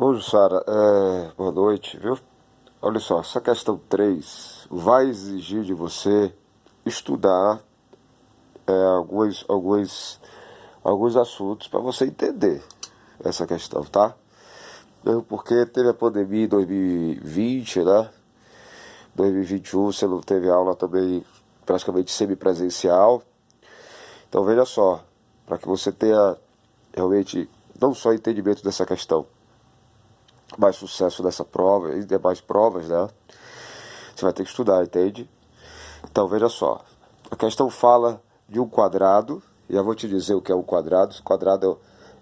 Ô, Jussara, boa noite, viu? Olha só, essa questão 3 vai exigir de você estudar alguns assuntos para você entender essa questão, tá? Mesmo porque teve a pandemia em 2020, né? 2021 você não teve aula também praticamente semipresencial. Então veja só, para que você tenha realmente não só entendimento dessa questão, mais sucesso nessa prova e demais provas, né? Você vai ter que estudar, entende? Então veja só, a questão fala de um quadrado, e eu vou te dizer o que é um quadrado. Esse quadrado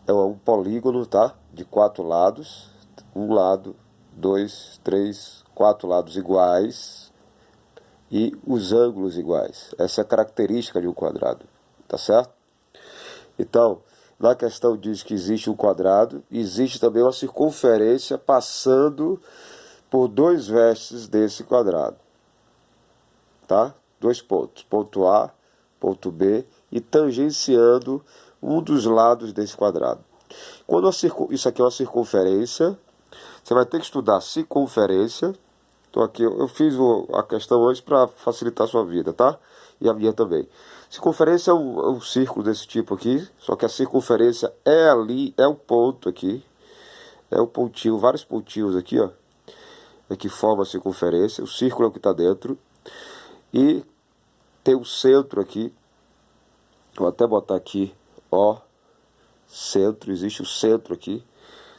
é um polígono, tá? De 4 lados, um lado, dois, três, 4 lados iguais e os ângulos iguais. Essa é a característica de um quadrado, tá certo? Então, na questão diz que existe um quadrado, existe também uma circunferência passando por dois vértices desse quadrado, tá? Dois pontos, ponto A, ponto B, e tangenciando um dos lados desse quadrado. Quando isso aqui é uma circunferência, você vai ter que estudar circunferência. Então aqui eu fiz a questão antes para facilitar a sua vida, tá? E a minha também. Circunferência é um círculo desse tipo aqui, só que a circunferência é ali, é o ponto aqui, é o pontinho, vários pontinhos aqui, ó, é que forma a circunferência. O círculo é o que está dentro e tem o centro aqui. Vou até botar aqui, ó, centro, existe o centro aqui.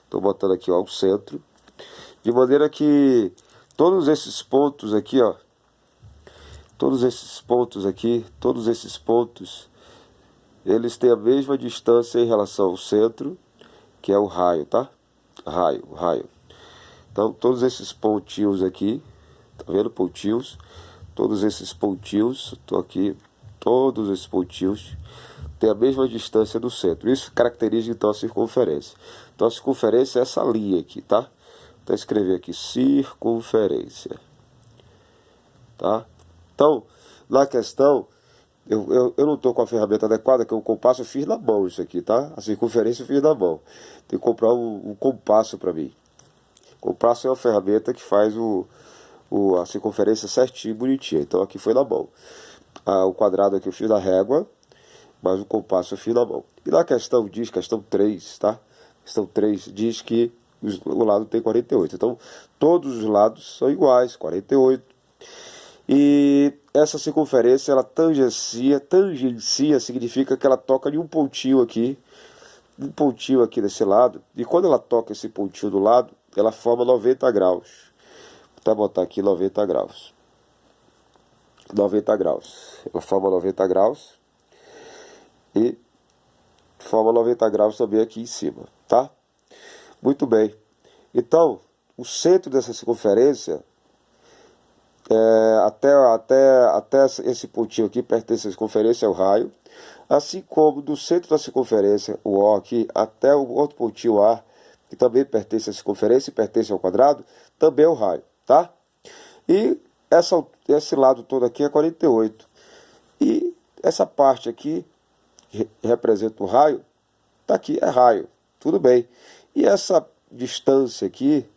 Estou botando aqui, ó, o centro. De maneira que todos esses pontos aqui, ó, todos esses pontos, eles têm a mesma distância em relação ao centro, que é o raio, tá? Raio. Então, todos esses pontinhos aqui, tá vendo? Pontinhos. Todos esses pontinhos, estou aqui, todos esses pontinhos têm a mesma distância do centro. Isso caracteriza então a circunferência. Então a circunferência é essa linha aqui, tá? Vou escrever aqui circunferência, tá? Então, na questão, eu não estou com a ferramenta adequada, que é o compasso, eu fiz na mão isso aqui, tá? A circunferência eu fiz na mão. Tem que comprar um compasso para mim. O compasso é uma ferramenta que faz a circunferência certinho, bonitinha. Então aqui foi na mão. O quadrado aqui eu fiz na régua, mas o compasso eu fiz na mão. E na questão diz, questão 3, tá? Questão 3 diz que o lado tem 48. Então todos os lados são iguais, 48. E essa circunferência, ela tangencia significa que ela toca em um pontinho aqui desse lado. E quando ela toca esse pontinho do lado, ela forma 90 graus. Vou botar aqui 90 graus. 90 graus. Ela forma 90 graus. E forma 90 graus também aqui em cima, tá? Muito bem. Então, o centro dessa circunferência, até esse pontinho aqui, pertence à circunferência, é o raio. Assim como do centro da circunferência, o O aqui, até o outro pontinho A, que também pertence à circunferência e pertence ao quadrado, também é o raio, tá? E esse lado todo aqui é 48. E essa parte aqui, que representa o raio, tá aqui, é raio. Tudo bem. E essa distância aqui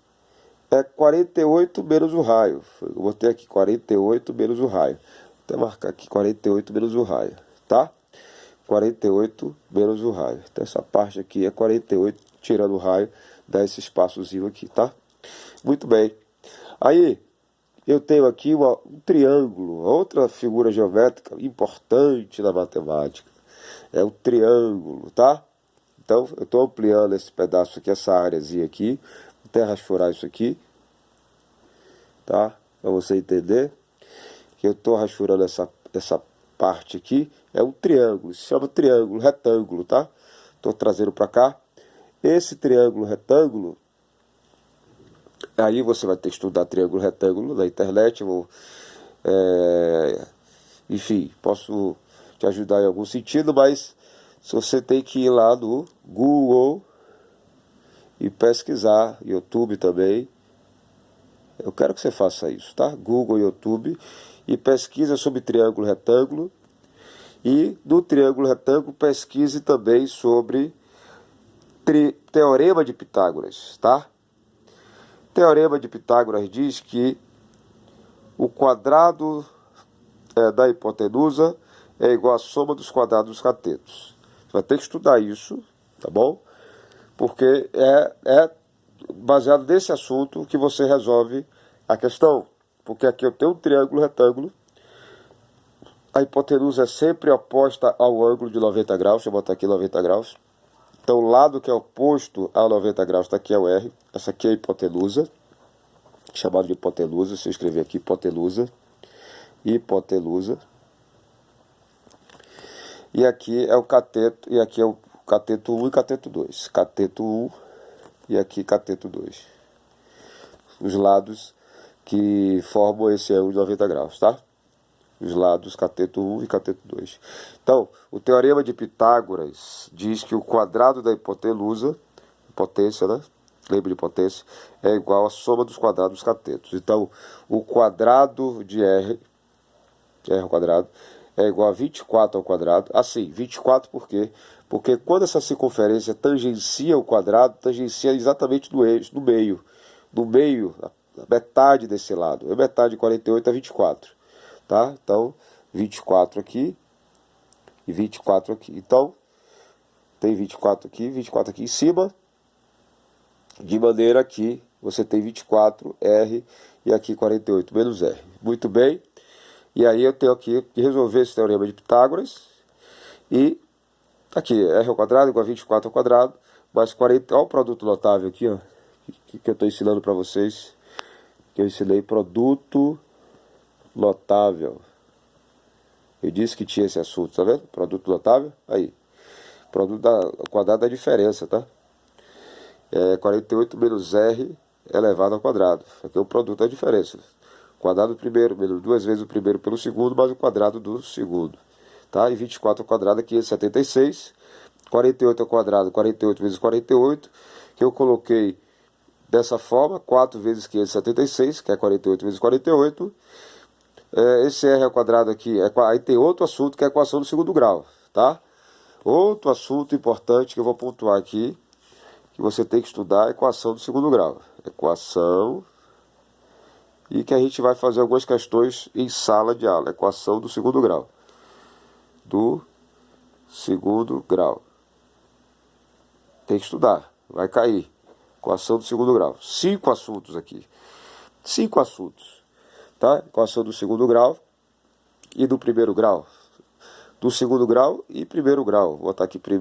é 48 menos o raio. Eu botei aqui 48 menos o raio. Vou até marcar aqui 48 menos o raio, tá? 48 menos o raio. Então essa parte aqui é 48, tirando o raio, dá esse espaçozinho aqui, tá? Muito bem. Aí, eu tenho aqui um triângulo, outra figura geométrica importante na matemática. É o triângulo, tá? Então, eu estou ampliando esse pedaço aqui, essa áreazinha aqui. Vou até rachurar isso aqui, tá? Para você entender que eu estou rachurando essa parte aqui. É um triângulo, se chama triângulo retângulo, tá? Estou trazendo para cá. Esse triângulo retângulo, aí você vai ter que estudar triângulo retângulo na internet. Enfim, posso te ajudar em algum sentido, mas você tem que ir lá no Google e pesquisar, YouTube também. Eu quero que você faça isso, tá? Google, YouTube, e pesquisa sobre triângulo retângulo. E no triângulo retângulo pesquise também sobre Teorema de Pitágoras, tá? Teorema de Pitágoras diz que o quadrado da hipotenusa é igual à soma dos quadrados dos catetos. Você vai ter que estudar isso, tá bom? Porque é baseado nesse assunto que você resolve a questão. Porque aqui eu tenho um triângulo retângulo. A hipotenusa é sempre oposta ao ângulo de 90 graus. Deixa eu botar aqui 90 graus. Então o lado que é oposto a 90 graus, está aqui é o R. Essa aqui é a hipotenusa, chamado de hipotenusa. Se eu escrever aqui, hipotenusa. Hipotenusa. E aqui é o cateto, e aqui é o cateto 1 e cateto 2. Cateto 1 e aqui cateto 2. Os lados que formam esse ângulo de 90 graus, tá? Os lados cateto 1 e cateto 2. Então, o teorema de Pitágoras diz que o quadrado da hipotenusa, potência, né? Lembra de potência, é igual à soma dos quadrados dos catetos. Então, o quadrado de R ao quadrado, é igual a 24 ao quadrado. Assim, 24 por quê? Porque quando essa circunferência tangencia o quadrado, tangencia exatamente no eixo, no meio, a metade desse lado. A metade de 48 é 24. Tá? Então, 24 aqui e 24 aqui. Então, tem 24 aqui em cima, de maneira que você tem 24, R, e aqui 48 menos R. Muito bem. E aí eu tenho aqui que resolver esse teorema de Pitágoras. E aqui, R ao quadrado igual a 24 ao quadrado, mais 40. Olha o produto notável aqui, ó. Que eu estou ensinando para vocês. Que eu ensinei produto notável. Eu disse que tinha esse assunto, tá vendo? Produto notável, aí. Produto ao quadrado da diferença, tá? 48 menos R elevado ao quadrado. Aqui é o produto da diferença. Quadrado do primeiro, menos 2 vezes o primeiro pelo segundo, mais o quadrado do segundo. Tá? E 24 ao quadrado é 576. 48 ao quadrado, 48 vezes 48, que eu coloquei dessa forma, 4 vezes 576, que é 48 vezes 48. Esse R ao quadrado aqui, aí tem outro assunto que é a equação do segundo grau, tá? Outro assunto importante que eu vou pontuar aqui, que você tem que estudar, é a equação do segundo grau. Equação, e que a gente vai fazer algumas questões em sala de aula. Equação do segundo grau. Do segundo grau. Tem que estudar, vai cair. Equação do segundo grau. 5 assuntos aqui. 5 assuntos. Tá? Equação do segundo grau e do primeiro grau. Do segundo grau e primeiro grau. Vou botar aqui primeiro.